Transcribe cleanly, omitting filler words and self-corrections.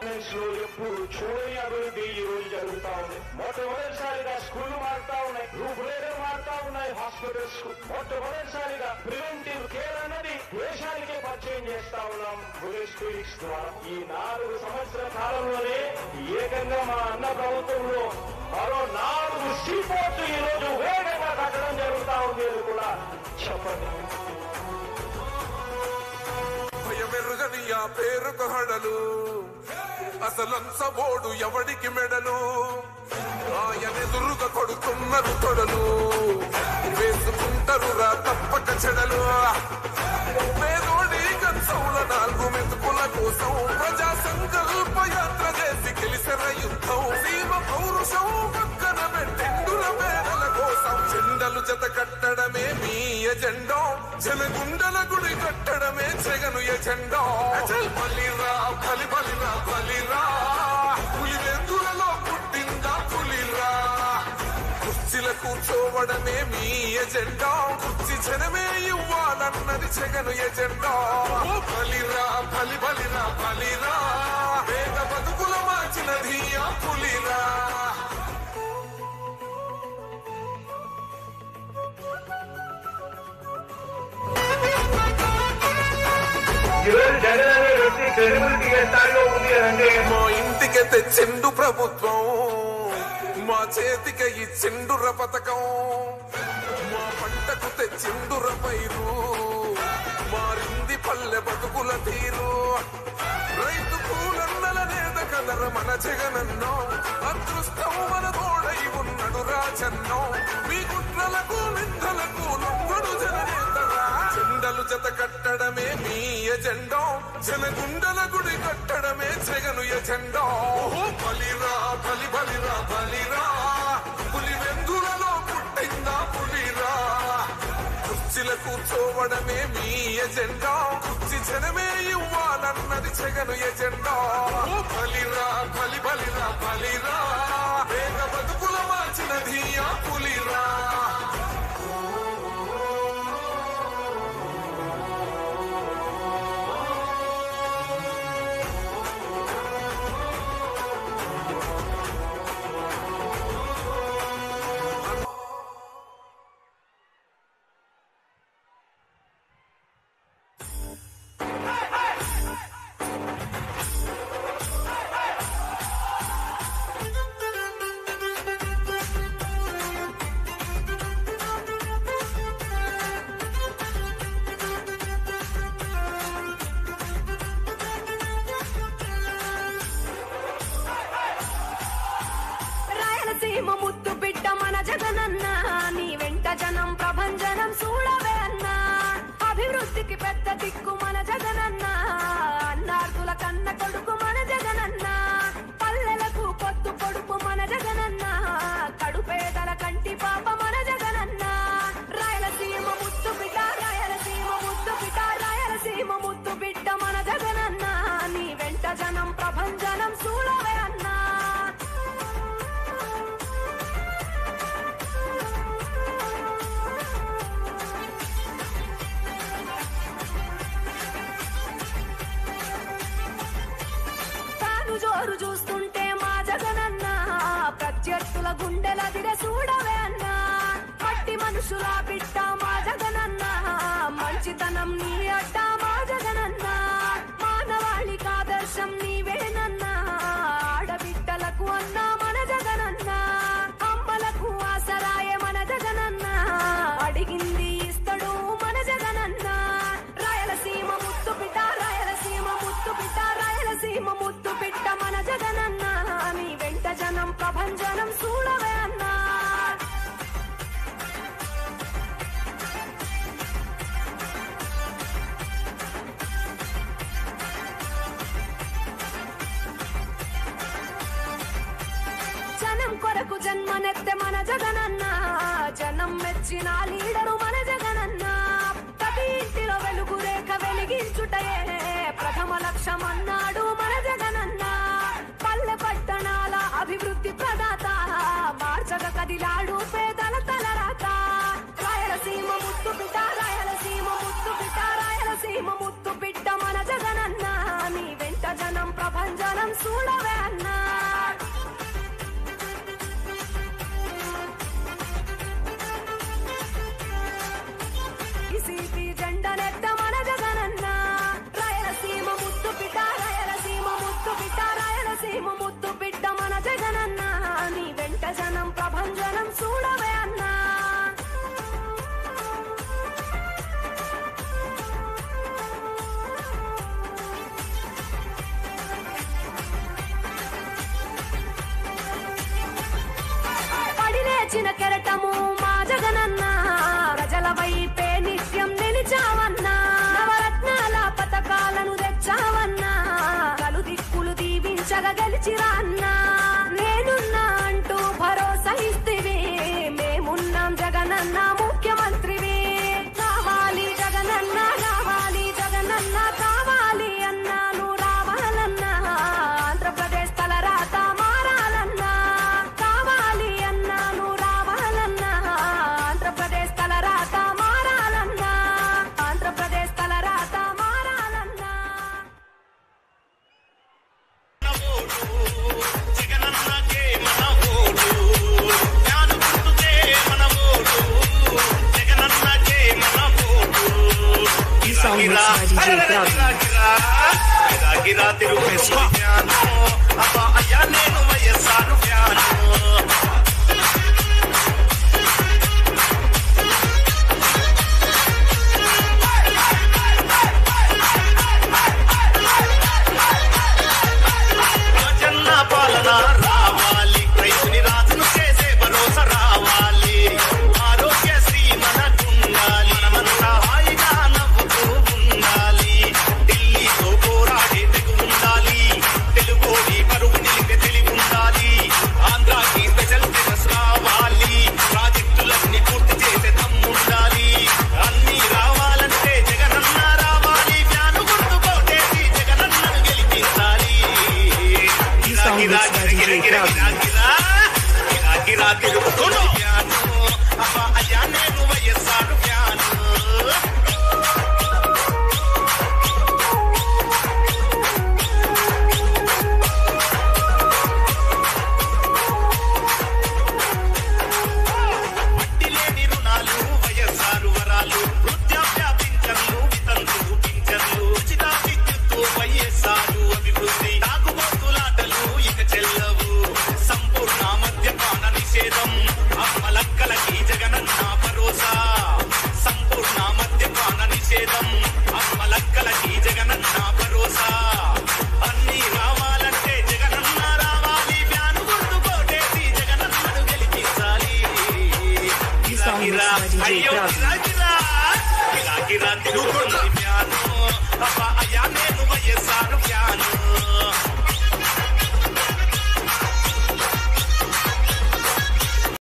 ఎప్పుడు చూడని అభివృద్ధి ఈ రోజు జరుగుతా ఉంది. మొట్టమొదటిసారిగా స్కూళ్లు మారుతా ఉన్నాయి, రూపురేఖలు మారుతా ఉన్నాయి. హాస్పిటల్స్ మొట్టమొదటిసారిగా ప్రివెంటివ్ కేర్ అన్నది దేశానికే పరిచయం చేస్తా ఉన్నాం బుల్లెట్ క్లినిక్స్ ద్వారా. ఈ 4 సంవత్సరాల కాలంలోనే ఏకంగా మా అన్న ప్రభుత్వంలో మరో 4 సీపోర్ట్స్ ఈ రోజు వేగంగా కట్టడం జరుగుతా ఉంది అని కూడా చెప్పండి. భయమెరుగని ఆ పేరుకు హడలు, అసలంచబోడు ఎవడికి మెడలు, ఆయనెదురుగా కొడుతున్నారు తొడలు, వేసుకుంటారు రా తప్పక చెడలు. పేదోడి కంచౌల 4 మెతుకుల కోసం ప్రజా సంకల్ప యాత్ర చేసి గెలిసిన యుద్ధం. సీమ పౌరుషం పక్కన పెట్టెండుల మేడల కోసం జెండలు జత కట్టడమే మీ ఎజెండా, జనగుండల గుడి కట్టడమే జగను ఎజెండా. బలిరా బలి బలిరా బలిరా, పులివెందులలో పుట్టిందా పులిరా. కుర్చీల కూర్చోవడమే మీ ఎజెండా, కుర్చీ జనమే ఇవ్వాలన్నది జగను ఎజెండా. బలిరా బలి బలిరా బలిరా, వేగ బతుకుల మార్చినది ఆ పులిరా. మా ఇంటికి తెచ్చిండు ప్రభుత్వం, మా చేతికి ఇచ్చిండుర పథకం, మా పంటకు తెచ్చిండుర పైరు, మారింది పల్లె బతుకుల తీరు. రైతు కూలన్నల నేత కదర మన జగనన్నో, అదృష్టం మన తోడై ఉన్నడు రాజన్నో. మీ కుట్రలకు నిందలకు లొంగడు జననేతరా, జెండలు జత కట్టడమే మీ ఎజెండా, జనగుండల గుడి కట్టడమే జగను ఎజెండా. బలిరా బలి బలిరా బలిరా, పులివెందులలో పుట్టిందా పులిరా. కుర్చీల కూర్చోవడమే మీ ఎజెండా, కుర్చీ జనమే ఇవ్వాలన్నది జగను ఎజెండా. బలిరా బలి బలిరా బలిరా, వేగ బతుకుల మార్చినది ఆ పులిరా. ముద్దు బిడ్డ మన జగనన్న, నీ వెంట జనం ప్రభంజనం చూడవే అన్నా. అభివృద్ధికి పెద్ద దిక్కు మన జగనన్న, అన్నార్థుల కన్న కొడుకు మన జగనన్న. పల్లెలకు పొద్దు పొడుపు మన జగనన్న, కడుపేదల కంటి పాప మన జగనన్న. రాయలసీమ ముద్దు బిడ్డ, రాయలసీమ ముద్దు బిడ్డ, రాయలసీమ ముద్దు బిడ్డ మన జగనన్న, నీ వెంట జనం ప్రభంజనం చూడవే అన్నా. జోరు చూస్తుంటే మా జగనన్న, ప్రత్యర్థుల గుండెల దిర చూడవే అన్నా. మట్టి మనుషుల బిడ్డ మా జగనన్న, మంచితనం నీ అడ్డ మా జగనన్న. మానవాళికి ఆదర్శం నీవేనన్నా, ఆడబిడ్డలకు అన్నా మన జగనన్న. అమ్మలకు ఆసరాయ మన జగనన్న, అడిగింది ఇస్తడు మన జగనన్న. రాయలసీమ ముద్దు బిడ్డ, రాయలసీమ ముద్దు బిడ్డ, రాయలసీమ ముద్దు బిడ్డ మన జగనన్న, నీ వెంట జనం ప్రభంజనం చూడవే అన్నా. జనం కొరకు జన్మనెత్తె మన జగనన్న, జనం మెచ్చిన లీడరు మన జగనన్న. ప్రతి ఇంటిలో వెలుగు రేఖ వెలిగించుటయే ప్రథమ లక్ష్యం అన్నాడు మన జగనన్న. పల్లె పట్టణాల అభివృద్ధి ప్రదాత, మార్చగ కదిలాడు పేదల తలరాత. రాయలసీమ ముద్దు బిడ్డ, రాయలసీమ ముద్దు బిడ్డ, రాయలసీమ ముద్దు బిడ్డ మన జగనన్న, నీ వెంట జనం ప్రభంజనం చూడవే అన్నా సిపి జెండనెత్త మన జగనన్న రాయలసీమ ముద్దు బిడ్డ రాయలసీమ ముద్దు బిడ్డ రాయలసీమ ముద్దు బిడ్డ మన జగనన్న నీ వెంట జనం ప్రభంజనం చూడవే అన్నా పడిలేచిన కెరటము మా జగనన్న ప్రజల వైపే నిత్యం నిలిచావన్నా నవరత్నాల పథకాలను తెచ్చావన్నా కలు దిక్కులు దీవించగా గెలిచిరా అన్నా నేనున్నా అంటూ భరోసా ఇస్తివి మేమున్నాం జగనన్న ముఖ్యమంత్రివి కావాలి జగనన్న కావాలి జగనన్న కావాలి అన్నా నువ్వు రావాలన్నా ఆంధ్రప్రదేశ్ తలరాత మారాలన్నా కావాలి అన్నా నువ్వు రావాలన్నా ఆంధ్రప్రదేశ్ తలరాత మారాలన్నా ఆంధ్రప్రదేశ్ తలరాత మారాలన్నా జగనన్నకే మన ఓటు జ్ఞాను గుర్తుకే మన ఓటు జగనన్నకే మన ఓటు గిరా తిరుగు జ్ఞాను అబ్బా అయ్యా నేను వైఎస్ఆర్ జ్ఞాను పాలన రావాలి రైతుని రాజును చేసే భరోసా రావాలి ఆరోగ్యశ్రీ మనకుండాలి మనమంతా హాయిగా నవ్వుతూ ఉండాలి ఢిల్లీతో పోరాడే తెగు ఉండాలి తెలుగోడి పరువు నిలిపే తెలివి ఉండాలి ఆంధ్రాకి స్పెషల్ స్టేటస్ రావాలి ప్రాజెక్టులన్నీ పూర్తి చేసే దమ్ముండాలి అన్ని రావాలంటే జగనన్న రావాలి వ్యాను గుర్తు కోటేసి జగనన్నను గెలిపించాలి గిరా తిరుగుతున్న వ్యాను అబ్బా అయ్యా నేను వైఎస్ఆర్ వ్యాను వడ్డీ లేని రుణాలు వైఎస్ఆర్ వరాలు వృద్ధాప్య పింఛన్లు వితంతులు పింఛన్లు ఉచిత విద్యుత్తు వైఎస్ఆర్ అభివృద్ధి తాగుబోతులాటలు ఇక చెల్లవు సంపూర్ణ మద్యపాన నిషేధం అమ్మలక్కలకి జగనన్న భరోసా సంపూర్ణ మద్యపాన నిషేధం అమ్మలక్కలకి జగనన్న భరోసా అన్ని రావాలంటే జగనన్న రావాలి వ్యాను గుర్తు కోటేసి జగనన్నను గెలిపించాలి అయ్యో గిరా తిరుగుతున్న వ్యాను అబ్బా అయ్యా నేను వైఎస్ఆర్ వ్యాను